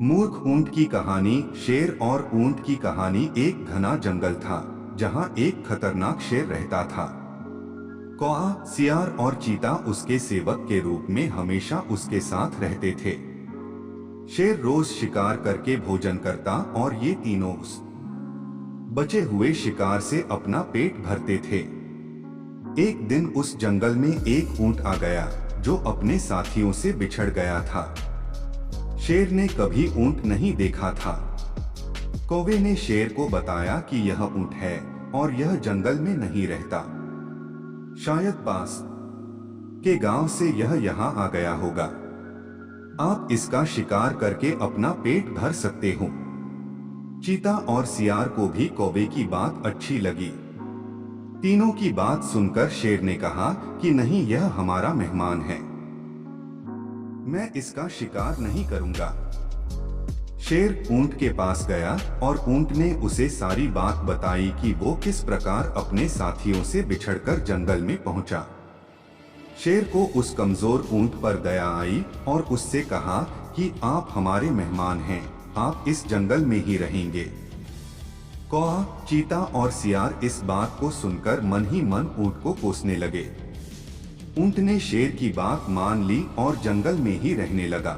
मूर्ख ऊंट की कहानी। शेर और ऊंट की कहानी। एक घना जंगल था जहां एक खतरनाक शेर रहता था। कौआ, सियार और चीता उसके सेवक के रूप में हमेशा उसके साथ रहते थे। शेर रोज शिकार करके भोजन करता और ये तीनों उस बचे हुए शिकार से अपना पेट भरते थे। एक दिन उस जंगल में एक ऊंट आ गया जो अपने साथियों से बिछड़ गया था। शेर ने कभी ऊंट नहीं देखा था। कौवे ने शेर को बताया कि यह ऊंट है और यह जंगल में नहीं रहता। शायद पास के गांव से यह यहाँ आ गया होगा। आप इसका शिकार करके अपना पेट भर सकते हो। चीता और सियार को भी कौवे की बात अच्छी लगी। तीनों की बात सुनकर शेर ने कहा कि नहीं, यह हमारा मेहमान है, मैं इसका शिकार नहीं करूंगा। शेर ऊंट के पास गया और ऊंट ने उसे सारी बात बताई कि वो किस प्रकार अपने साथियों से बिछड़कर जंगल में पहुंचा। शेर को उस कमजोर ऊंट पर दया आई और उससे कहा कि आप हमारे मेहमान हैं, आप इस जंगल में ही रहेंगे। कौआ, चीता और सियार इस बात को सुनकर मन ही मन ऊंट को कोसने लगे। ऊंट ने शेर की बात मान ली और जंगल में ही रहने लगा।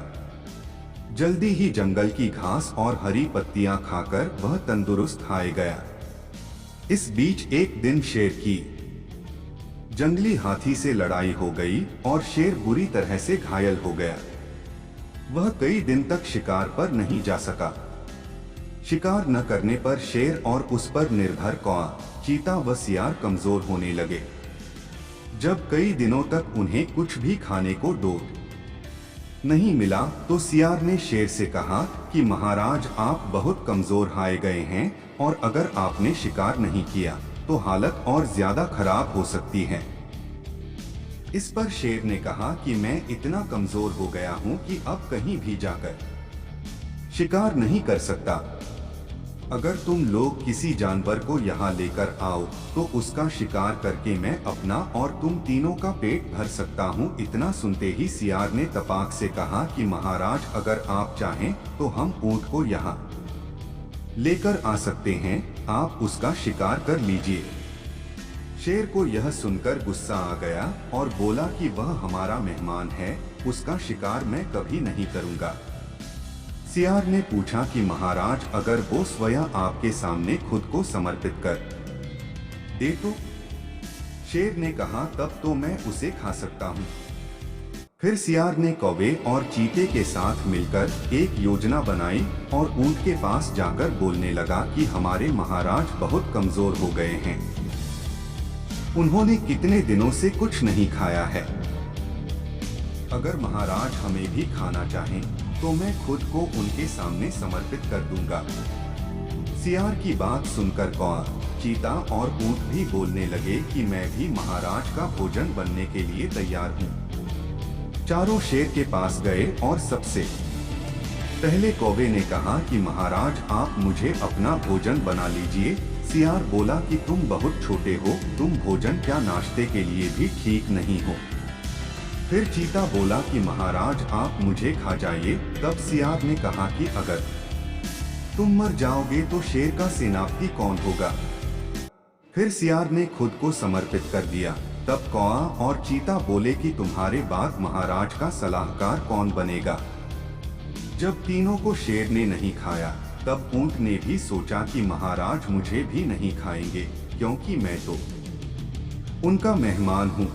जल्दी ही जंगल की घास और हरी पत्तियां खाकर वह तंदुरुस्त हाय गया। इस बीच एक दिन शेर की जंगली हाथी से लड़ाई हो गई और शेर बुरी तरह से घायल हो गया। वह कई दिन तक शिकार पर नहीं जा सका। शिकार न करने पर शेर और उस पर निर्भर कौआ, चीता व सियार कमजोर होने लगे। जब कई दिनों तक उन्हें कुछ भी खाने को डोट नहीं मिला तो सियार ने शेर से कहा कि महाराज, आप बहुत कमजोर हारे गए हैं और अगर आपने शिकार नहीं किया तो हालत और ज्यादा खराब हो सकती है। इस पर शेर ने कहा कि मैं इतना कमजोर हो गया हूं कि अब कहीं भी जाकर शिकार नहीं कर सकता। अगर तुम लोग किसी जानवर को यहाँ लेकर आओ तो उसका शिकार करके मैं अपना और तुम तीनों का पेट भर सकता हूँ। इतना सुनते ही सियार ने तपाक से कहा कि महाराज, अगर आप चाहें तो हम ऊंट को यहाँ लेकर आ सकते हैं, आप उसका शिकार कर लीजिए। शेर को यह सुनकर गुस्सा आ गया और बोला कि वह हमारा मेहमान है, उसका शिकार मैं कभी नहीं करूँगा। सियार ने पूछा कि महाराज, अगर वो स्वयं आपके सामने खुद को समर्पित कर दे तो? शेर ने कहा, तब तो मैं उसे खा सकता हूँ। फिर सियार ने कौवे और चीते के साथ मिलकर एक योजना बनाई और ऊंट के पास जाकर बोलने लगा कि हमारे महाराज बहुत कमजोर हो गए हैं, उन्होंने कितने दिनों से कुछ नहीं खाया है। अगर महाराज हमें भी खाना चाहें तो मैं खुद को उनके सामने समर्पित कर दूंगा। सियार की बात सुनकर कौआ, चीता और ऊंट भी बोलने लगे कि मैं भी महाराज का भोजन बनने के लिए तैयार हूँ। चारों शेर के पास गए और सबसे पहले कौवे ने कहा कि महाराज, आप मुझे अपना भोजन बना लीजिए। सियार बोला कि तुम बहुत छोटे हो, तुम भोजन क्या नाश्ते के लिए भी ठीक नहीं हो। फिर चीता बोला कि महाराज, आप मुझे खा जाइए। तब सियार ने कहा कि अगर तुम मर जाओगे तो शेर का सेनापति कौन होगा? फिर सियार ने खुद को समर्पित कर दिया। तब कौआ और चीता बोले कि तुम्हारे बाद महाराज का सलाहकार कौन बनेगा? जब तीनों को शेर ने नहीं खाया तब ऊंट ने भी सोचा कि महाराज मुझे भी नहीं खाएंगे क्योंकि मैं तो उनका मेहमान हूँ।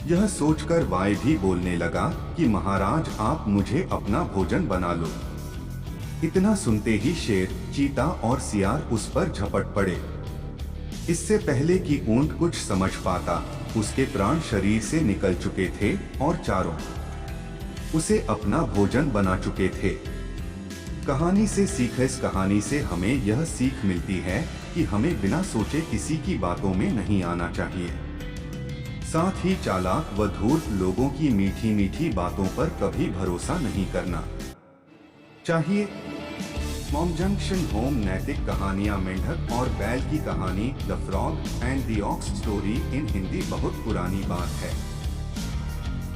यह सोचकर वाय भी बोलने लगा कि महाराज, आप मुझे अपना भोजन बना लो। इतना सुनते ही शेर, चीता और सियार उस पर झपट पड़े। इससे पहले कि ऊंट कुछ समझ पाता, उसके प्राण शरीर से निकल चुके थे और चारों उसे अपना भोजन बना चुके थे। कहानी से सीख। इस कहानी से हमें यह सीख मिलती है कि हमें बिना सोचे किसी की बातों में नहीं आना चाहिए। साथ ही चालाक व धूर्त लोगों की मीठी मीठी बातों पर कभी भरोसा नहीं करना चाहिए। मॉम जंक्शन होम नैतिक कहानियां। मेंढक और बैल की कहानी, the frog and the ox story in Hindi बहुत पुरानी बात है।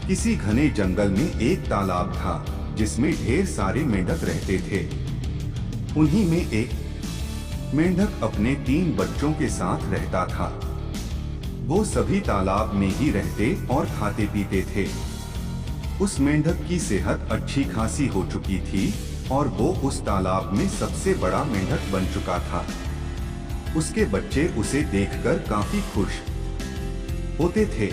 किसी घने जंगल में एक तालाब था। जिसमें ढेर सारे मेंढक रहते थे। उन्हीं में एक मेंढक अपने 3 बच्चों के साथ रहता था। वो सभी तालाब में ही रहते और खाते पीते थे। उस मेंढक की सेहत अच्छी खासी हो चुकी थी और वो उस तालाब में सबसे बड़ा मेंढक बन चुका था। उसके बच्चे उसे देखकर काफी खुश होते थे।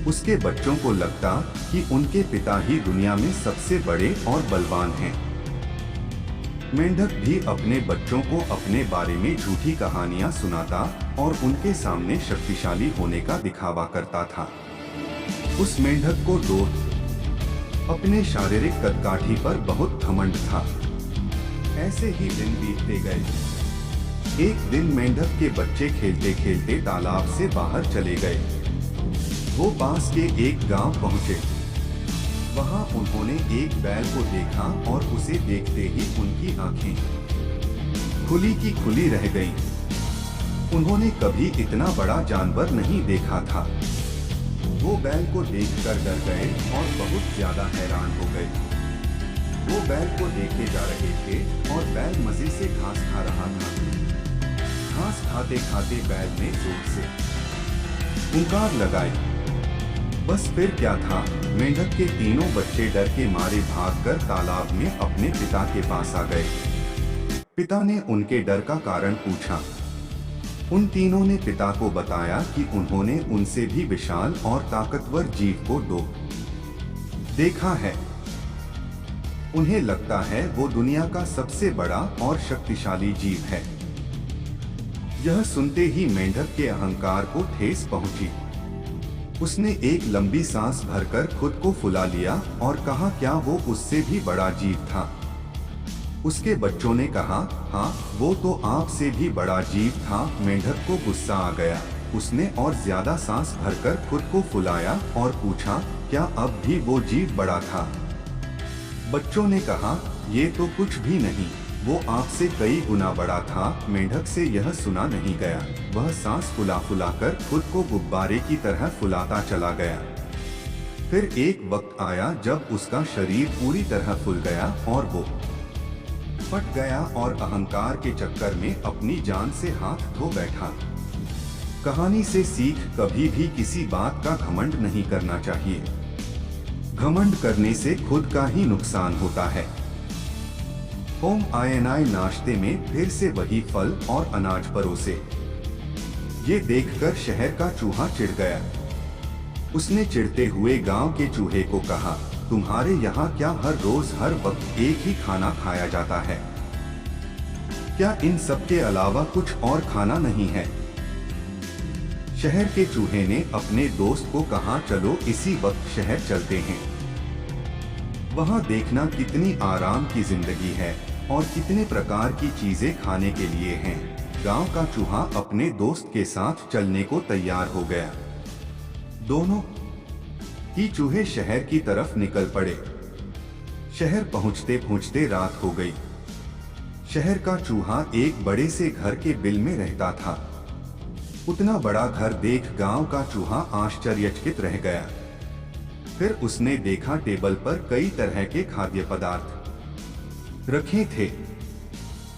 उसके बच्चों को लगता कि उनके पिता ही दुनिया में सबसे बड़े और बलवान हैं। मेंढक भी अपने बच्चों को अपने बारे में झूठी कहानियां सुनाता और उनके सामने शक्तिशाली होने का दिखावा करता था। उस मेंढक को अपने शारीरिक कदकाठी पर बहुत घमंड था। ऐसे ही दिन बीतते गए। एक दिन मेंढक के बच्चे खेलते खेलते तालाब से बाहर चले गए। वो पास के एक गांव पहुंचे। वहां उन्होंने एक बैल को देखा और उसे देखते ही उनकी आंखें खुली की खुली रह गईं। उन्होंने कभी इतना बड़ा जानवर नहीं देखा था। वो बैल को देखकर डर गए और बहुत ज्यादा हैरान हो गए। वो बैल को देखे जा रहे थे और बैल मजे से घास खा रहा था। घास खाते खाते बैल ने जोर से हुंकार लगाई। बस फिर क्या था, मेंढक के तीनों बच्चे डर के मारे भागकर तालाब में अपने पिता के पास आ गए। पिता ने उनके डर का कारण पूछा। उन तीनों ने पिता को बताया कि उन्होंने उनसे भी विशाल और ताकतवर जीव को देखा है। उन्हें लगता है वो दुनिया का सबसे बड़ा और शक्तिशाली जीव है। यह सुनते ही मेंढक के अहंकार को ठेस पहुंची। उसने एक लंबी सांस भरकर खुद को फुला लिया और कहा, क्या वो उससे भी बड़ा जीव था? उसके बच्चों ने कहा, हाँ, वो तो आपसे भी बड़ा जीव था। मेंढक को गुस्सा आ गया। उसने और ज्यादा सांस भरकर खुद को फुलाया और पूछा, क्या अब भी वो जीव बड़ा था? बच्चों ने कहा, ये तो कुछ भी नहीं, वो आपसे कई गुना बड़ा था। मेंढक से यह सुना नहीं गया। वह सांस फुला फुलाकर खुद को गुब्बारे की तरह फुलाता चला गया। फिर एक वक्त आया जब उसका शरीर पूरी तरह फूल गया और वो फट गया और अहंकार के चक्कर में अपनी जान से हाथ धो बैठा। कहानी से सीख, कभी भी किसी बात का घमंड नहीं करना चाहिए। घमंड करने से खुद का ही नुकसान होता है। ओम आयनाय नाश्ते में फिर से वही फल और अनाज परोसे। ये देखकर शहर का चूहा चिढ़ गया। उसने चिढ़ते हुए गांव के चूहे को कहा, तुम्हारे यहाँ क्या हर रोज हर वक्त एक ही खाना खाया जाता है? क्या इन सब के अलावा कुछ और खाना नहीं है? शहर के चूहे ने अपने दोस्त को कहा, चलो इसी वक्त शहर चलते हैं। वहाँ देखना कितनी आराम की जिंदगी है और कितने प्रकार की चीजें खाने के लिए हैं। गांव का चूहा अपने दोस्त के साथ चलने को तैयार हो गया। दोनों ही चूहे शहर की तरफ निकल पड़े। शहर पहुंचते पहुंचते रात हो गई। शहर का चूहा एक बड़े से घर के बिल में रहता था। उतना बड़ा घर देख गांव का चूहा आश्चर्यचकित रह गया। फिर उसने देखा टेबल पर कई तरह के खाद्य पदार्थ रखे थे।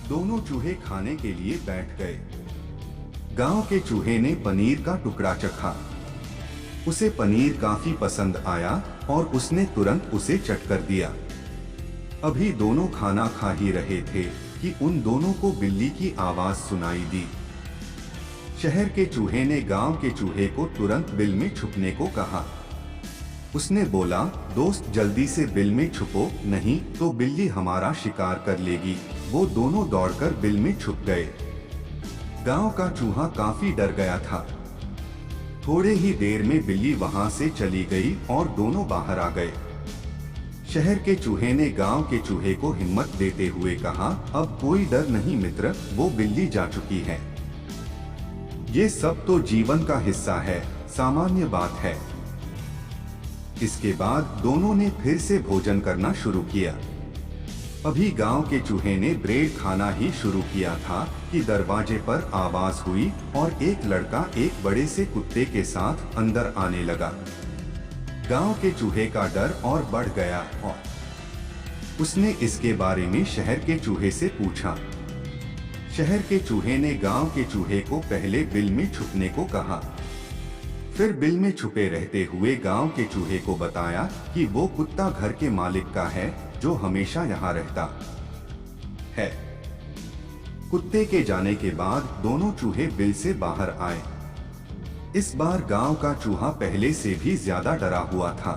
दोनों चूहे खाने के लिए बैठ गए। गांव के चूहे ने पनीर का टुकड़ा चखा। उसे पनीर काफी पसंद आया और उसने तुरंत उसे चट कर दिया। अभी दोनों खाना खा ही रहे थे कि उन दोनों को बिल्ली की आवाज सुनाई दी। शहर के चूहे ने गांव के चूहे को तुरंत बिल में छुपने को कहा। उसने बोला, दोस्त जल्दी से बिल में छुपो, नहीं तो बिल्ली हमारा शिकार कर लेगी। वो दोनों दौड़कर बिल में छुप गए। गांव का चूहा काफी डर गया था। थोड़े ही देर में बिल्ली वहां से चली गई और दोनों बाहर आ गए। शहर के चूहे ने गांव के चूहे को हिम्मत देते हुए कहा, अब कोई डर नहीं मित्र, वो बिल्ली जा चुकी है। ये सब तो जीवन का हिस्सा है, सामान्य बात है। इसके बाद दोनों ने फिर से भोजन करना शुरू किया। अभी गांव के चूहे ने ब्रेड खाना ही शुरू किया था कि दरवाजे पर आवाज हुई और एक लड़का एक बड़े से कुत्ते के साथ अंदर आने लगा। गांव के चूहे का डर और बढ़ गया और उसने इसके बारे में शहर के चूहे से पूछा। शहर के चूहे ने गांव के चूहे को पहले बिल में छुपने को कहा। फिर बिल में छुपे रहते हुए गांव के चूहे को बताया कि वो कुत्ता घर के मालिक का है जो हमेशा यहाँ रहता है। कुत्ते के जाने के बाद दोनों चूहे बिल से बाहर आए। इस बार गांव का चूहा पहले से भी ज्यादा डरा हुआ था।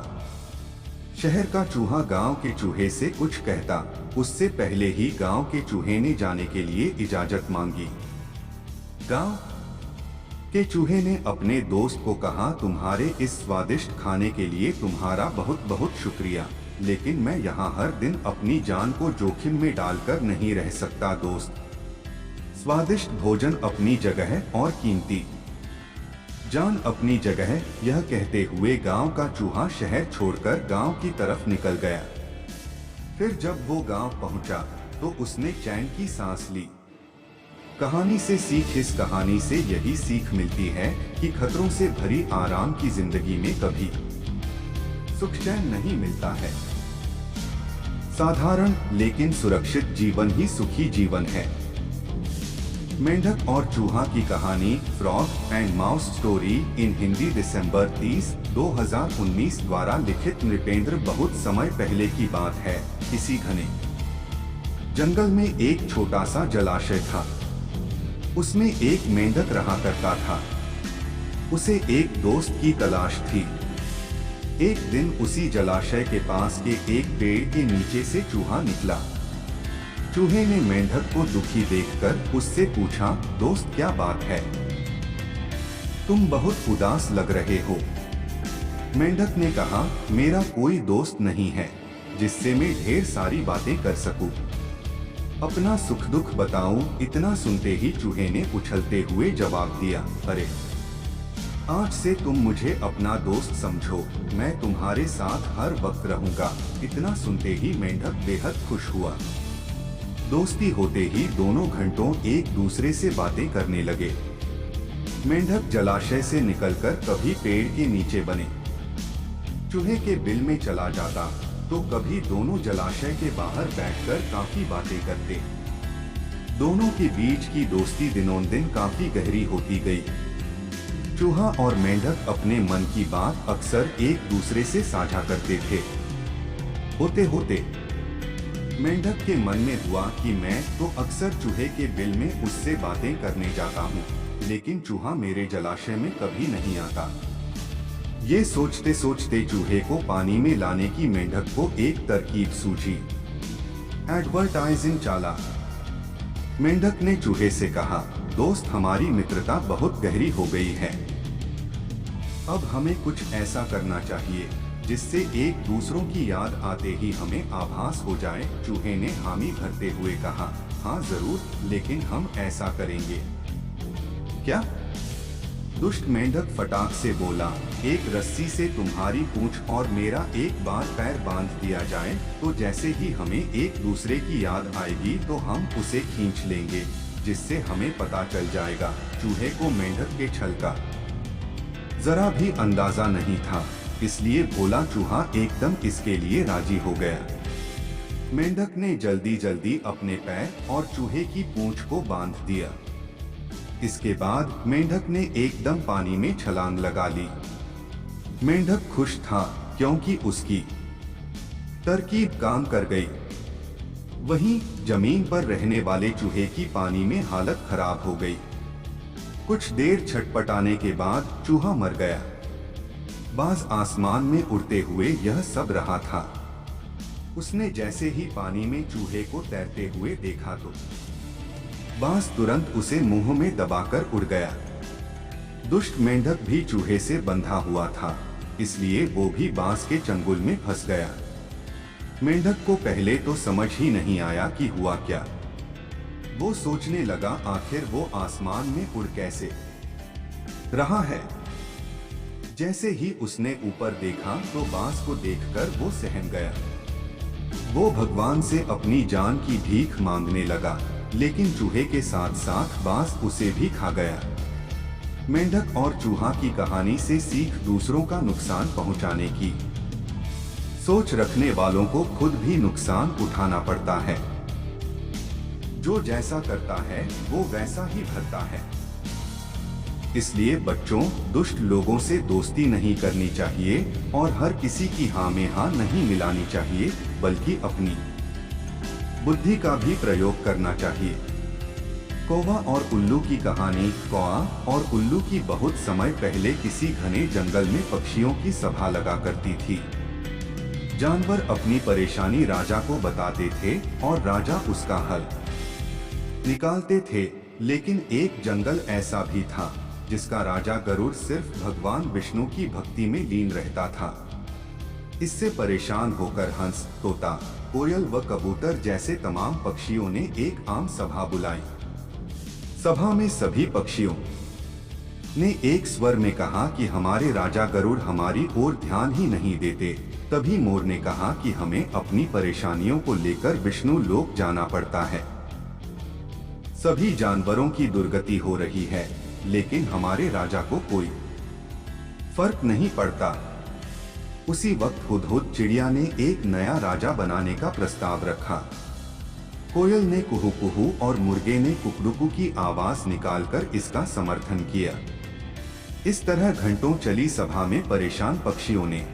शहर का चूहा गांव के चूहे से कुछ कहता उससे पहले ही गांव के चूहे ने जाने के लिए इजाजत मांगी। गांव के चूहे ने अपने दोस्त को कहा, तुम्हारे इस स्वादिष्ट खाने के लिए तुम्हारा बहुत बहुत शुक्रिया, लेकिन मैं यहाँ हर दिन अपनी जान को जोखिम में डालकर नहीं रह सकता दोस्त। स्वादिष्ट भोजन अपनी जगह और कीमती जान अपनी जगह। यह कहते हुए गांव का चूहा शहर छोड़कर गांव की तरफ निकल गया। फिर जब वो गांव पहुंचा तो उसने चैन की सांस ली। कहानी से सीख। इस कहानी से यही सीख मिलती है कि खतरों से भरी आराम की जिंदगी में कभी सुख चैन नहीं मिलता है। साधारण लेकिन सुरक्षित जीवन ही सुखी जीवन है। मेंढक और चूहा की कहानी frog and mouse story in Hindi दिसंबर 30, 2019 द्वारा लिखित। नृपेंद्र। बहुत समय पहले की बात है। किसी घने जंगल में एक छोटा सा जलाशय था। उसमें एक मेंढक रहा करता था। उसे एक दोस्त की तलाश थी। एक दिन उसी जलाशय के पास के एक पेड़ के नीचे से चूहा निकला। चूहे ने मेंढक को दुखी देखकर उससे पूछा, दोस्त क्या बात है? तुम बहुत उदास लग रहे हो। मेंढक ने कहा, मेरा कोई दोस्त नहीं है जिससे मैं ढेर सारी बातें कर सकूं। अपना सुख दुख बताऊं। इतना सुनते ही चूहे ने उछलते हुए जवाब दिया, अरे आज से तुम मुझे अपना दोस्त समझो, मैं तुम्हारे साथ हर वक्त रहूंगा। इतना सुनते ही मेंढक बेहद खुश हुआ। दोस्ती होते ही दोनों घंटों एक दूसरे से बातें करने लगे। मेंढक जलाशय से निकलकर कभी पेड़ के नीचे बने चूहे के बिल में चला जाता तो कभी दोनों जलाशय के बाहर बैठकर काफी बातें करते। दोनों के बीच की दोस्ती दिनों दिन काफी गहरी होती गई। चूहा और मेंढक अपने मन की बात अक्सर एक दूसरे से साझा करते थे। होते होते मेंढक के मन में हुआ कि मैं तो अक्सर चूहे के बिल में उससे बातें करने जाता हूँ, लेकिन चूहा मेरे जलाशय में कभी नहीं आता। ये सोचते सोचते चूहे को पानी में लाने की मेंढक को एक तरकीब सूझी। एडवर्टाइजिंग चाला। मेंढक ने चूहे से कहा, दोस्त हमारी मित्रता बहुत गहरी हो गई है। अब हमें कुछ ऐसा करना चाहिए जिससे एक दूसरों की याद आते ही हमें आभास हो जाए। चूहे ने हामी भरते हुए कहा, हाँ जरूर, लेकिन हम ऐसा करेंगे। क्या? दुष्ट मेंढक फटाक से बोला, एक रस्सी से तुम्हारी पूंछ और मेरा एक बार पैर बांध दिया जाए तो जैसे ही हमें एक दूसरे की याद आएगी तो हम उसे खींच लेंगे, जिससे हमें पता चल जाएगा। चूहे को मेंढक के छल का जरा भी अंदाजा नहीं था, इसलिए भोला चूहा एकदम इसके लिए राजी हो गया। मेंढक ने जल्दी जल्दी अपने पैर और चूहे की पूंछ को बांध दिया। इसके बाद मेंढक ने एकदम पानी में छलांग लगा ली। मेंढक खुश था क्योंकि उसकी तरकीब काम कर गई। वहीं जमीन पर रहने वाले चूहे की पानी में हालत खराब हो गई। कुछ देर छटपटाने के बाद चूहा मर गया। बाज आसमान में उड़ते हुए यह सब रहा था। उसने जैसे ही पानी में चूहे को तैरते हुए देखा तो बाज तुरंत उसे मुंह में दबाकर उड़ गया। दुष्ट मेंढक भी चूहे से बंधा हुआ था, इसलिए वो भी बाज के चंगुल में फंस गया। मेंढक को पहले तो समझ ही नहीं आया कि हुआ क्या। वो सोचने लगा, आखिर वो आसमान में उड़ कैसे रहा है। जैसे ही उसने ऊपर देखा तो बाज को देखकर वो सहम गया। वो भगवान से अपनी जान की भीख मांगने लगा, लेकिन चूहे के साथ साथ बाज उसे भी खा गया। मेंढक और चूहा की कहानी से सीख दूसरों का नुकसान पहुंचाने की सोच रखने वालों को खुद भी नुकसान उठाना पड़ता है। जो जैसा करता है वो वैसा ही भरता है। इसलिए बच्चों, दुष्ट लोगों से दोस्ती नहीं करनी चाहिए और हर किसी की हाँ में हाँ नहीं मिलानी चाहिए, बल्कि अपनी बुद्धि का भी प्रयोग करना चाहिए। कौवा और उल्लू की कहानी। कौवा और उल्लू की बहुत समय पहले किसी घने जंगल में पक्षियों की सभा लगा करती थी। जानवर अपनी परेशानी राजा को बताते थे और राजा उसका हल निकालते थे। लेकिन एक जंगल ऐसा भी था जिसका राजा गरुड़ सिर्फ भगवान विष्णु की भक्ति में लीन रहता था। इससे परेशान होकर हंस, तोता, कोयल व कबूतर जैसे तमाम पक्षियों ने एक आम सभा बुलाई। सभा में सभी पक्षियों ने एक स्वर में कहा कि हमारे राजा गरुड़ हमारी ओर ध्यान ही नहीं देते। तभी मोर ने कहा कि हमें अपनी परेशानियों को लेकर विष्णु लोक जाना पड़ता है। सभी जानवरों की दुर्गति हो रही है, लेकिन हमारे राजा को कोई फर्क नहीं पड़ता। उसी वक्त हुदहुद चिड़िया ने एक नया राजा बनाने का प्रस्ताव रखा। कोयल ने कुहू कुहू और मुर्गे ने कुकड़ुकू की आवाज निकालकर इसका समर्थन किया। इस तरह घंटों चली सभा में परेशान पक्षियों ने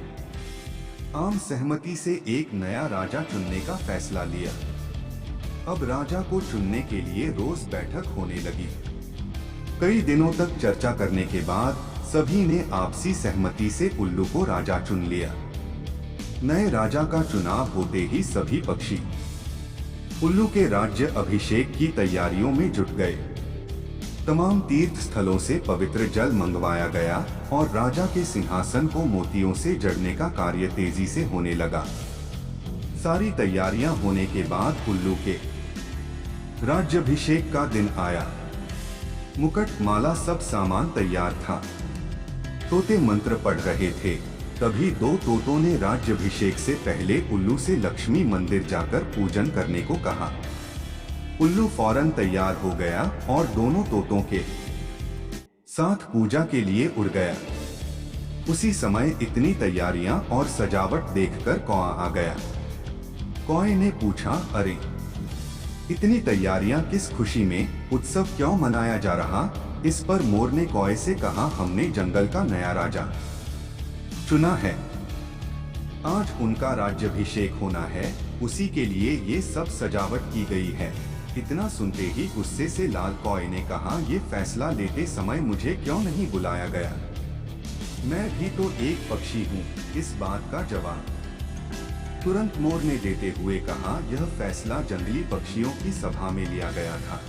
आम सहमति से एक नया राजा चुनने का फैसला लिया। अब राजा को चुनने के लिए रोज बैठक होने लगी। कई दिनों तक चर्चा करने के बाद सभी ने आपसी सहमति से उल्लू को राजा चुन लिया। नए राजा का चुनाव होते ही सभी पक्षी उल्लू के राज्य अभिषेक की तैयारियों में जुट गए। तमाम तीर्थ स्थलों से पवित्र जल मंगवाया गया और राजा के सिंहासन को मोतियों से जड़ने का कार्य तेजी से होने लगा। सारी तैयारियां होने के बाद उल्लू के राज्याभिषेक का दिन आया। मुकुट, माला, सब सामान तैयार था। तोते मंत्र पढ़ रहे थे। तभी दो तोतों ने राज्याभिषेक से पहले उल्लू से लक्ष्मी मंदिर जाकर पूजन करने को कहा। उल्लू फौरन तैयार हो गया और दोनों तोतों के साथ पूजा के लिए उड़ गया। उसी समय इतनी तैयारियां और सजावट देखकर कौआ आ गया। कौए ने पूछा, अरे इतनी तैयारियां किस खुशी में, उत्सव क्यों मनाया जा रहा? इस पर मोर ने कौए से कहा, हमने जंगल का नया राजा चुना है। आज उनका राज्याभिषेक होना है, उसी के लिए ये सब सजावट की गई है। इतना सुनते ही गुस्से से लाल कौए ने कहा, ये फैसला लेते समय मुझे क्यों नहीं बुलाया गया? मैं भी तो एक पक्षी हूँ। इस बात का जवाब तुरंत मोर ने देते हुए कहा, यह फैसला जंगली पक्षियों की सभा में लिया गया था।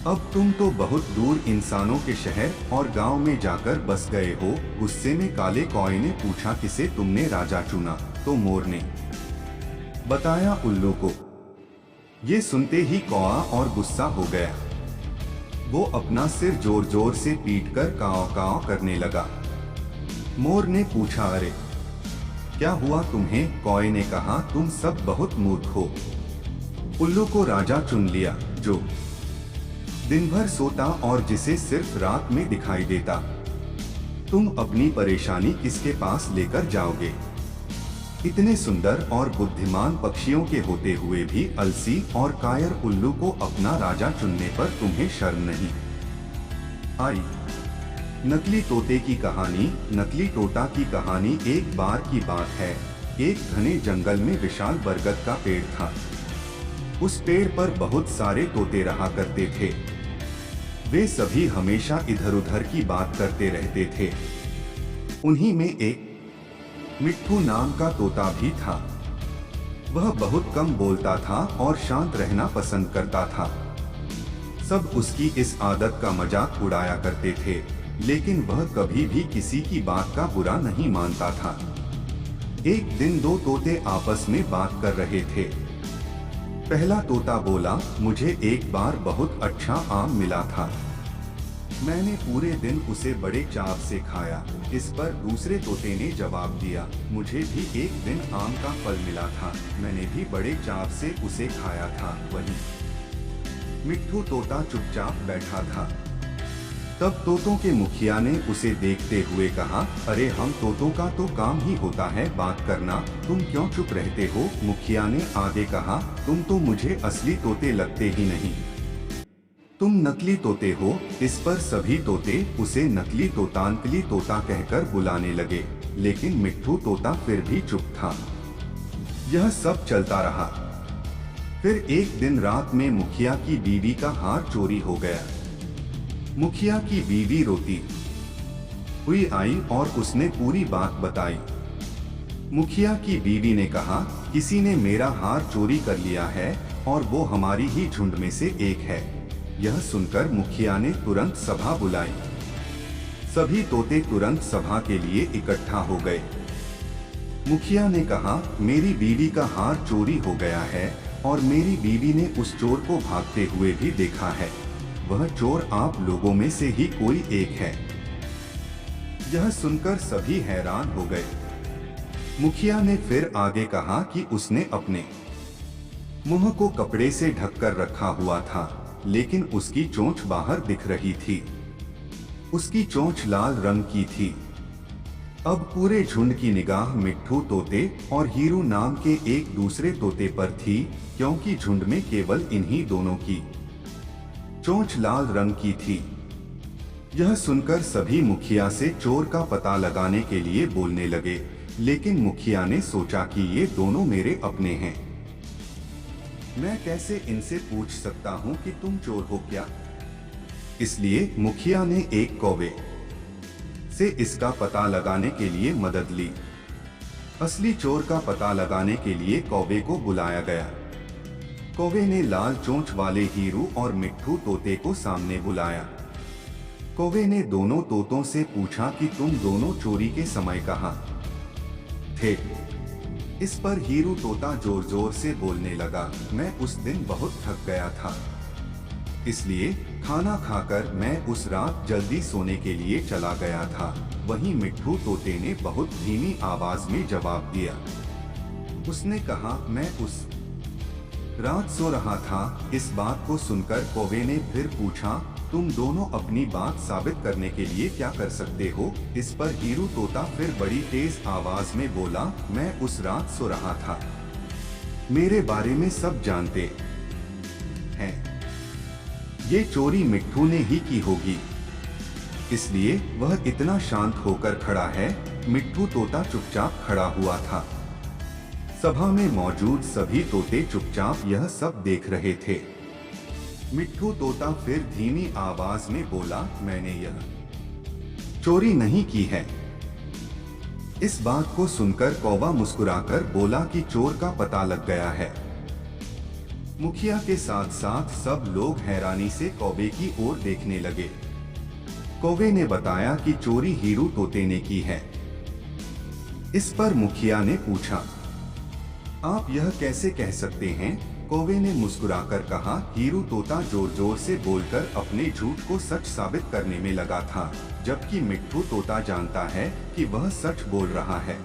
अब तुम तो बहुत दूर इंसानों के शहर और गांव में जाकर बस गए हो। गुस्से में काले कौए ने पूछा, किसे तुमने राजा चुना? तो मोर ने बताया, उल्लू को। ये सुनते ही कौआ और गुस्सा हो गया। वो अपना सिर जोर जोर से पीटकर काव काव करने लगा। मोर ने पूछा, अरे क्या हुआ तुम्हें? कौए ने कहा, तुम सब बहुत मूर्ख हो। उल्लू को राजा चुन लिया, जो दिन भर सोता और जिसे सिर्फ रात में दिखाई देता। तुम अपनी परेशानी किसके पास लेकर जाओगे? इतने सुंदर और बुद्धिमान पक्षियों के होते हुए भी अलसी और कायर उल्लू को अपना राजा चुनने पर तुम्हें शर्म नहीं आई? नकली तोते की कहानी। नकली तोता की कहानी। एक बार की बात है, एक घने जंगल में विशाल बरगद का पेड़ था। उस पेड़ पर बहुत सारे तोते रहा करते थे। वे सभी हमेशा इधर उधर की बात करते रहते थे। उन्हीं में एक मिट्ठू नाम का तोता भी था। वह बहुत कम बोलता था और शांत रहना पसंद करता था। सब उसकी इस आदत का मजाक उड़ाया करते थे, लेकिन वह कभी भी किसी की बात का बुरा नहीं मानता था। एक दिन दो तोते आपस में बात कर रहे थे। पहला तोता बोला, मुझे एक बार बहुत अच्छा आम मिला था। मैंने पूरे दिन उसे बड़े चाव से खाया। इस पर दूसरे तोते ने जवाब दिया, मुझे भी एक दिन आम का फल मिला था। मैंने भी बड़े चाव से उसे खाया था। वहीं मिट्ठू तोता चुपचाप बैठा था। तब तोतों के मुखिया ने उसे देखते हुए कहा, अरे हम तोतों का तो काम ही होता है बात करना, तुम क्यों चुप रहते हो? मुखिया ने आगे कहा, तुम तो मुझे असली तोते लगते ही नहीं, तुम नकली तोते हो। इस पर सभी तोते उसे नकली तोता, नकली तोता कहकर बुलाने लगे, लेकिन मिट्ठू तोता फिर भी चुप था। यह सब चलता रहा। फिर एक दिन रात में मुखिया की बीवी का हार चोरी हो गया। मुखिया की बीवी रोती हुई आई और उसने पूरी बात बताई। मुखिया की बीवी ने कहा, किसी ने मेरा हार चोरी कर लिया है और वो हमारी ही झुंड में से एक है। यह सुनकर मुखिया ने तुरंत सभा बुलाई। सभी तोते तुरंत सभा के लिए इकट्ठा हो गए। मुखिया ने कहा, मेरी बीवी का हार चोरी हो गया है और मेरी बीवी ने उस चोर को भागते हुए भी देखा है। वह चोर आप लोगों में से ही कोई एक है। यह सुनकर सभी हैरान हो गए। मुखिया ने फिर आगे कहा कि उसने अपने मुंह को कपड़े से ढककर रखा हुआ था, लेकिन उसकी चोंच बाहर दिख रही थी। उसकी चोंच लाल रंग की थी। अब पूरे झुंड की निगाह मिट्ठू तोते और हीरू नाम के एक दूसरे तोते पर थी, क्योंकि झुंड में केवल इन्हीं दोनों की चोंच लाल रंग की थी। यह सुनकर सभी मुखिया से चोर का पता लगाने के लिए बोलने लगे, लेकिन मुखिया ने सोचा कि ये दोनों मेरे अपने हैं, मैं कैसे इनसे पूछ सकता हूँ कि तुम चोर हो क्या? इसलिए मुखिया ने एक कौवे से इसका पता लगाने के लिए मदद ली। असली चोर का पता लगाने के लिए कौवे को बुलाया गया। कौवे ने लाल चोंच वाले हीरू और मिट्ठू तोते को सामने बुलाया। कौवे ने दोनों तोतों से पूछा कि तुम दोनों चोरी के समय कहाँ थे? इस पर हीरू तोता जोर जोर से बोलने लगा, मैं उस दिन बहुत थक गया था, इसलिए खाना खाकर मैं उस रात जल्दी सोने के लिए चला गया था। वहीं मिट्ठू तोते ने बहुत धीमी आवाज में जवाब दिया। उसने कहा, मैं उस रात सो रहा था। इस बात को सुनकर कौवे ने फिर पूछा, तुम दोनों अपनी बात साबित करने के लिए क्या कर सकते हो? इस पर हीरू तोता फिर बड़ी तेज आवाज में बोला, मैं उस रात सो रहा था, मेरे बारे में सब जानते हैं, ये चोरी मिट्ठू ने ही की होगी, इसलिए वह इतना शांत होकर खड़ा है। मिट्ठू तोता चुपचाप खड़ा हुआ था। सभा में मौजूद सभी तोते चुपचाप यह सब देख रहे थे। मिट्ठू तोता फिर धीमी आवाज में बोला, मैंने यह चोरी नहीं की है। इस बात को सुनकर कौवा मुस्कुराकर बोला कि चोर का पता लग गया है। मुखिया के साथ साथ सब लोग हैरानी से कौवे की ओर देखने लगे। कौवे ने बताया कि चोरी हीरू तोते ने की है। इस पर मुखिया ने पूछा, आप यह कैसे कह सकते हैं? कौवे ने मुस्कुराकर कहा, हीरू तोता जोर जोर से बोलकर अपने झूठ को सच साबित करने में लगा था, जबकि मिट्ठू तोता जानता है कि वह सच बोल रहा है,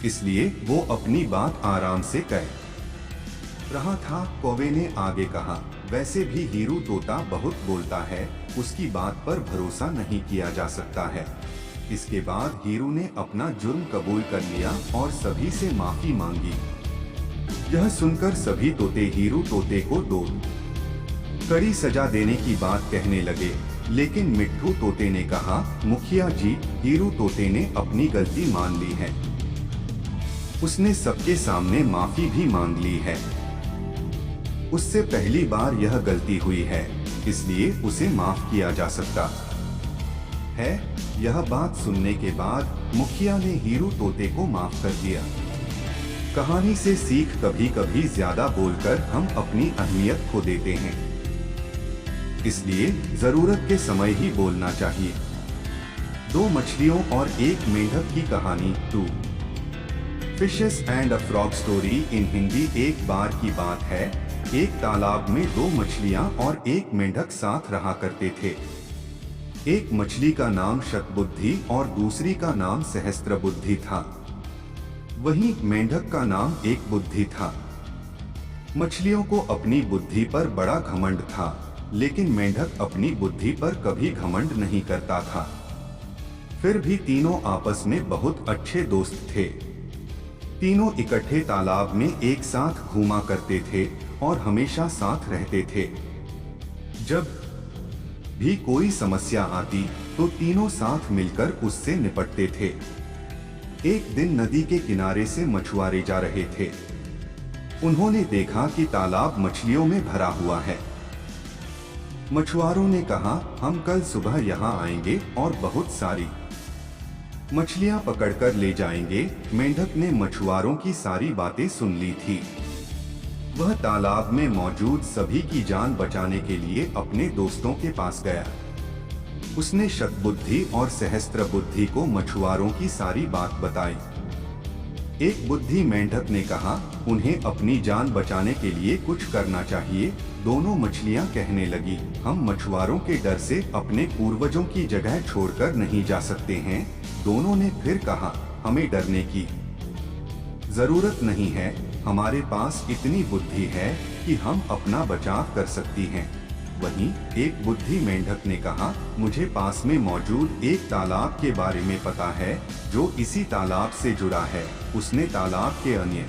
इसलिए वो अपनी बात आराम से कह रहा था। कौवे ने आगे कहा, वैसे भी हीरू तोता बहुत बोलता है, उसकी बात पर भरोसा नहीं किया जा सकता है। इसके बाद हीरू ने अपना जुर्म कबूल कर लिया और सभी से माफी मांगी। यह सुनकर सभी तोते हीरू तोते को दो कड़ी सजा देने की बात कहने लगे, लेकिन मिट्ठू तोते ने कहा, मुखिया जी, हीरू तोते ने अपनी गलती मान ली है, उसने सबके सामने माफी भी मांग ली है, उससे पहली बार यह गलती हुई है, इसलिए उसे माफ किया जा सकता है। यह बात सुनने के बाद मुखिया ने हीरू तोते को माफ कर दिया। कहानी से सीख, कभी कभी ज्यादा बोलकर हम अपनी अहमियत खो देते हैं, इसलिए जरूरत के समय ही बोलना चाहिए। दो मछलियों और एक मेंढक की कहानी, 2 fishes and a frog story in Hindi. एक बार की बात है, एक तालाब में 2 मछलियां और एक मेंढक साथ रहा करते थे। एक मछली का नाम शतबुद्धि और दूसरी का नाम सहस्त्रबुद्धि था। वहीं मेंढक का नाम एक बुद्धि था। मछलियों को अपनी बुद्धि पर बड़ा घमंड था, लेकिन मेंढक अपनी बुद्धि पर कभी घमंड नहीं करता था। फिर भी तीनों आपस में बहुत अच्छे दोस्त थे। तीनों इकट्ठे तालाब में एक साथ घूमा करते थे और हमेशा साथ रहते थे। जब भी कोई समस्या आती तो तीनों साथ मिलकर उससे निपटते थे। एक दिन नदी के किनारे से मछुआरे जा रहे थे। उन्होंने देखा कि तालाब मछलियों में भरा हुआ है। मछुआरों ने कहा, हम कल सुबह यहाँ आएंगे और बहुत सारी मछलियाँ पकड़कर ले जाएंगे। मेंढक ने मछुआरों की सारी बातें सुन ली थी। वह तालाब में मौजूद सभी की जान बचाने के लिए अपने दोस्तों के पास गया। उसने शतबुद्धि और सहस्त्रबुद्धि को मछुआरों की सारी बात बताई। एक बुद्धि मेंढक ने कहा, उन्हें अपनी जान बचाने के लिए कुछ करना चाहिए। दोनों मछलियां कहने लगी, हम मछुआरों के डर से अपने पूर्वजों की जगह छोड़कर नहीं जा सकते हैं। दोनों ने फिर कहा, हमें डरने की जरूरत नहीं है, हमारे पास इतनी बुद्धि है कि हम अपना बचाव कर सकती हैं। वहीं एक बुद्धि मेंढक ने कहा, मुझे पास में मौजूद एक तालाब के बारे में पता है जो इसी तालाब से जुड़ा है। उसने तालाब के अन्य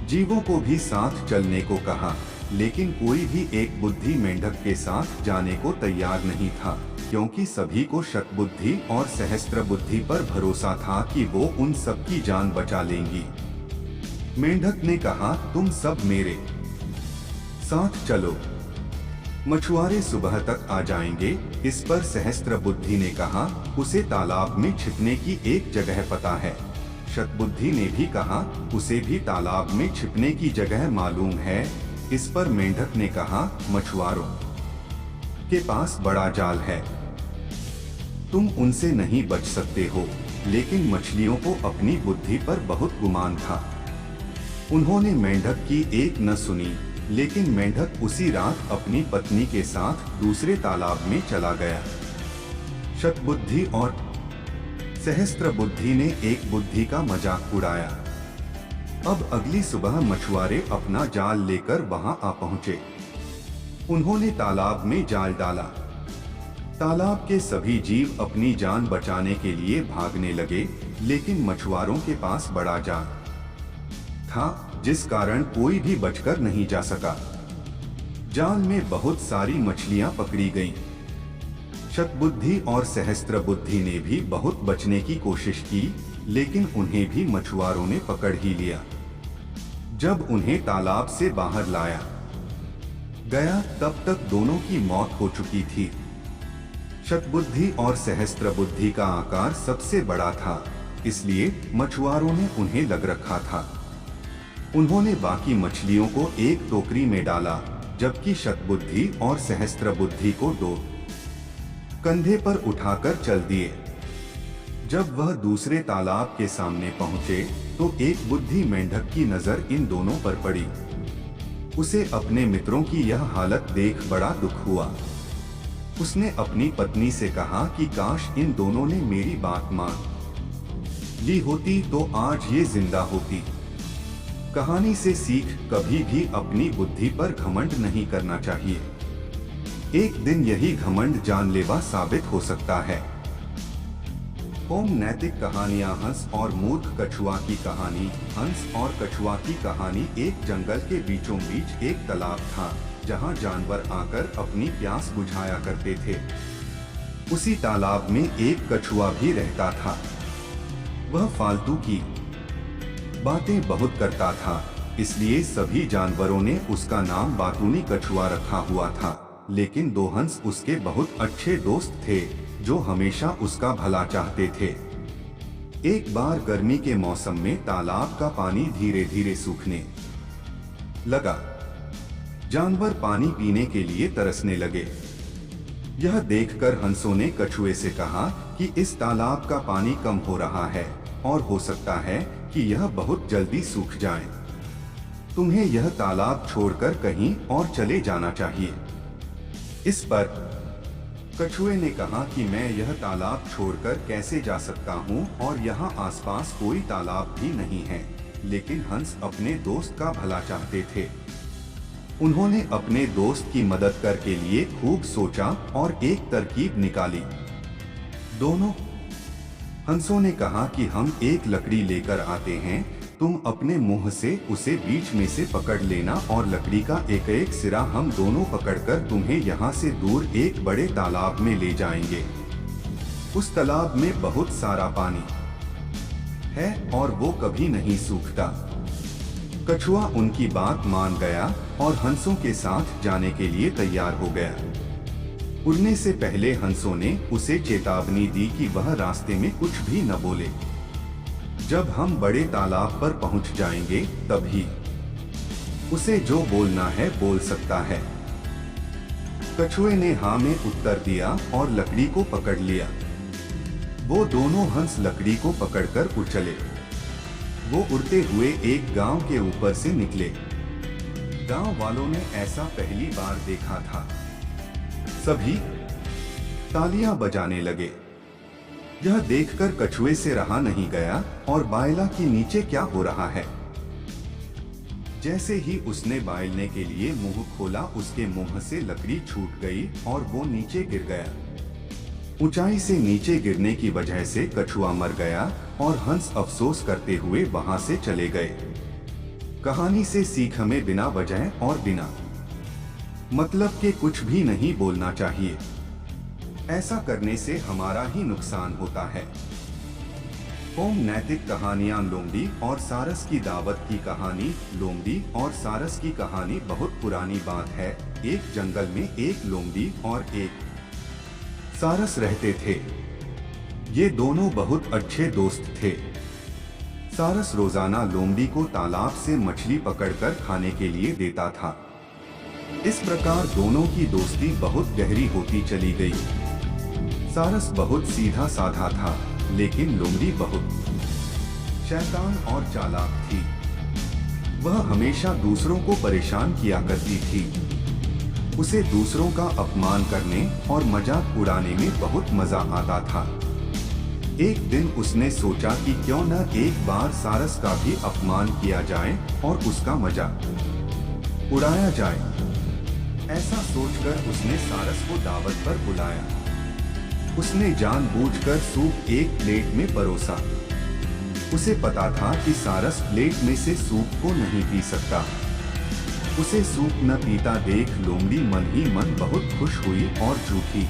जीवों को भी साथ चलने को कहा, लेकिन कोई भी एक बुद्धि मेंढक के साथ जाने को तैयार नहीं था, क्योंकि सभी को शतबुद्धि और सहस्त्रबुद्धि पर भरोसा था कि वो उन सब की जान बचा लेंगी। मेंढक ने कहा, तुम सब मेरे साथ चलो, मछुआरे सुबह तक आ जाएंगे। इस पर सहस्त्रबुद्धि ने कहा, उसे तालाब में छिपने की एक जगह पता है। शतबुद्धि ने भी कहा, उसे भी तालाब में छिपने की जगह मालूम है। इस पर मेंढक ने कहा, मछुआरों के पास बड़ा जाल है, तुम उनसे नहीं बच सकते हो। लेकिन मछलियों को अपनी बुद्धि पर बहुत गुमान था। उन्होंने मेंढक की एक न सुनी, लेकिन मेंढक उसी रात अपनी पत्नी के साथ दूसरे तालाब में चला गया। शतबुद्धि और सहस्त्रबुद्धि ने एक बुद्धि का मजाक उड़ाया। अब अगली सुबह मछुआरे अपना जाल लेकर वहां आ पहुंचे। उन्होंने तालाब में जाल डाला। तालाब के सभी जीव अपनी जान बचाने के लिए भागने लगे, लेकिन मछुआरों के पास बड़ा जाल था, जिस कारण कोई भी बचकर नहीं जा सका। जाल में बहुत सारी मछलियां पकड़ी गईं। शतबुद्धि और सहस्त्रबुद्धि ने भी बहुत बचने की कोशिश की, लेकिन उन्हें भी मछुआरों ने पकड़ ही लिया। जब उन्हें तालाब से बाहर लाया गया, तब तक दोनों की मौत हो चुकी थी। शतबुद्धि और सहस्त्रबुद्धि का आकार सबसे बड़ा था, इसलिए मछुआरों ने उन्हें लग रखा था। उन्होंने बाकी मछलियों को एक टोकरी में डाला, जबकि शतबुद्धि और सहस्त्रबुद्धि को दो कंधे पर उठाकर चल दिए। जब वह दूसरे तालाब के सामने पहुंचे, तो एक बुद्धि मेंढक की नजर इन दोनों पर पड़ी। उसे अपने मित्रों की यह हालत देख बड़ा दुख हुआ। उसने अपनी पत्नी से कहा कि काश इन दोनों ने मेरी बात मान ली होती तो आज ये जिंदा होती। कहानी से सीख, कभी भी अपनी बुद्धि पर घमंड नहीं करना चाहिए। एक दिन यही घमंड जानलेवा साबित हो सकता है। ओम नैतिक कहानियां। हंस और मूर्ख कछुआ की कहानी। हंस और कछुआ की कहानी। एक जंगल के बीचों बीच एक तालाब था, जहां जानवर आकर अपनी प्यास बुझाया करते थे। उसी तालाब में एक कछुआ भी रहता था। वह फालतू की बातें बहुत करता था, इसलिए सभी जानवरों ने उसका नाम बातूनी कछुआ रखा हुआ था। लेकिन दो हंस उसके बहुत अच्छे दोस्त थे, जो हमेशा उसका भला चाहते थे। एक बार गर्मी के मौसम में तालाब का पानी धीरे धीरे सूखने लगा। जानवर पानी पीने के लिए तरसने लगे। यह देखकर हंसों ने कछुए से कहा कि इस तालाब का पानी कम हो रहा है और हो सकता है कि यह बहुत जल्दी सूख जाए। तुम्हें यह तालाब छोड़कर कहीं और चले जाना चाहिए। इस पर कछुए ने कहा कि मैं यह तालाब छोड़कर कैसे जा सकता हूँ, और यहाँ आसपास कोई तालाब भी नहीं है। लेकिन हंस अपने दोस्त का भला चाहते थे। उन्होंने अपने दोस्त की मदद कर के लिए खूब सोचा और एक तरकीब निकाली। दोनों हंसों ने कहा कि हम एक लकड़ी लेकर आते हैं, तुम अपने मुंह से उसे बीच में से पकड़ लेना और लकड़ी का एक एक सिरा हम दोनों पकड़कर तुम्हें यहाँ से दूर एक बड़े तालाब में ले जाएंगे। उस तालाब में बहुत सारा पानी है और वो कभी नहीं सूखता। कछुआ उनकी बात मान गया और हंसों के साथ जाने के लिए तैयार हो गया। उड़ने से पहले हंसों ने उसे चेतावनी दी कि वह रास्ते में कुछ भी न बोले। जब हम बड़े तालाब पर पहुंच जाएंगे तभी उसे जो बोलना है बोल सकता है। कछुए ने हाँ में उत्तर दिया और लकड़ी को पकड़ लिया। वो दोनों हंस लकड़ी को पकड़कर उड़ चले। वो उड़ते हुए एक गांव के ऊपर से निकले। गांव वालों ने ऐसा पहली बार देखा था। सभी तालियां बजाने लगे। यह देखकर कछुए से रहा नहीं गया और बायला कि नीचे क्या हो रहा है। जैसे ही उसने बायलने के लिए मुंह खोला, उसके मुंह से लकड़ी छूट गई और वो नीचे गिर गया। ऊंचाई से नीचे गिरने की वजह से कछुआ मर गया और हंस अफसोस करते हुए वहां से चले गए। कहानी से सीख हमें बिना वजह और बिना मतलब के कुछ भी नहीं बोलना चाहिए। ऐसा करने से हमारा ही नुकसान होता है। ओम नैतिक कहानियां लोमड़ी और सारस की दावत की कहानी। लोमड़ी और सारस की कहानी बहुत पुरानी बात है। एक जंगल में एक लोमड़ी और एक सारस रहते थे। ये दोनों बहुत अच्छे दोस्त थे। सारस रोजाना लोमड़ी को तालाब से मछली पकड़कर खाने के लिए देता था। इस प्रकार दोनों की दोस्ती बहुत गहरी होती चली गई। सारस बहुत सीधा साधा था, लेकिन लोमड़ी बहुत शैतान और चालाक थी। वह हमेशा दूसरों को परेशान किया करती थी। उसे दूसरों का अपमान करने और मजाक उड़ाने में बहुत मजा आता था। एक दिन उसने सोचा कि क्यों न एक बार सारस का भी अपमान किया जाए और उसका मजाक उड़ाया जाए। ऐसा सोचकर उसने सारस को दावत पर बुलाया। उसने जानबूझकर सूप एक प्लेट में परोसा। उसे पता था कि सारस प्लेट में से सूप को नहीं पी सकता। उसे सूप न पीता देख लोमड़ी मन ही मन बहुत खुश हुई और झूठी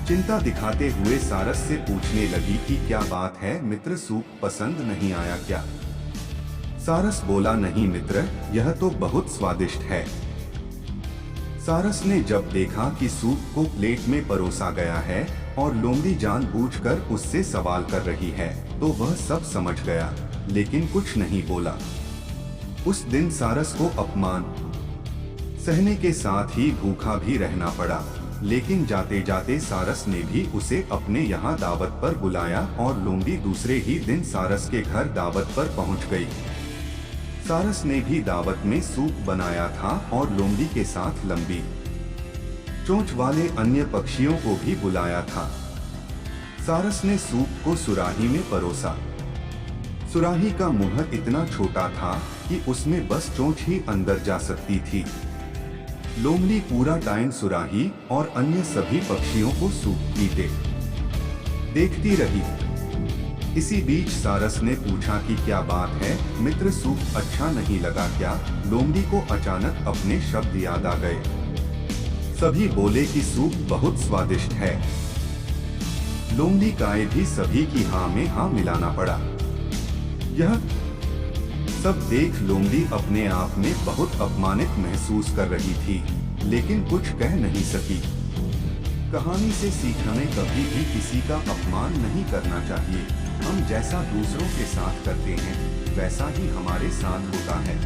चिंता दिखाते हुए सारस से पूछने लगी कि क्या बात है मित्र, सूप पसंद नहीं आया क्या? सारस बोला, नहीं मित्र, यह तो बहुत स्वादिष्ट है। सारस ने जब देखा कि सूप को प्लेट में परोसा गया है और लोमड़ी जानबूझकर उससे सवाल कर रही है, तो वह सब समझ गया, लेकिन कुछ नहीं बोला। उस दिन सारस को अपमान सहने के साथ ही भूखा भी रहना पड़ा। लेकिन जाते जाते सारस ने भी उसे अपने यहाँ दावत पर बुलाया और लोमड़ी दूसरे ही दिन सारस के घर दावत पर पहुँच गई। सारस ने भी दावत में सूप बनाया था और लोमड़ी के साथ लंबी चोंच वाले अन्य पक्षियों को भी बुलाया था। सारस ने सूप को सुराही में परोसा। सुराही का मुंह इतना छोटा था कि उसमें बस चोंच ही अंदर जा सकती थी। लोमड़ी पूरा टाइम सुराही और अन्य सभी पक्षियों को सूप पीते देखती रही। इसी बीच सारस ने पूछा कि क्या बात है मित्र, सूप अच्छा नहीं लगा क्या? लोमड़ी को अचानक अपने शब्द याद आ गए। सभी बोले कि सूप बहुत स्वादिष्ट है। लोमड़ी गाय भी सभी की हाँ में हाँ मिलाना पड़ा। यह सब देख लोमड़ी अपने आप में बहुत अपमानित महसूस कर रही थी, लेकिन कुछ कह नहीं सकी। कहानी से सीख हमें कभी भी किसी का अपमान नहीं करना चाहिए। हम जैसा दूसरों के साथ करते हैं, वैसा ही हमारे साथ होता है।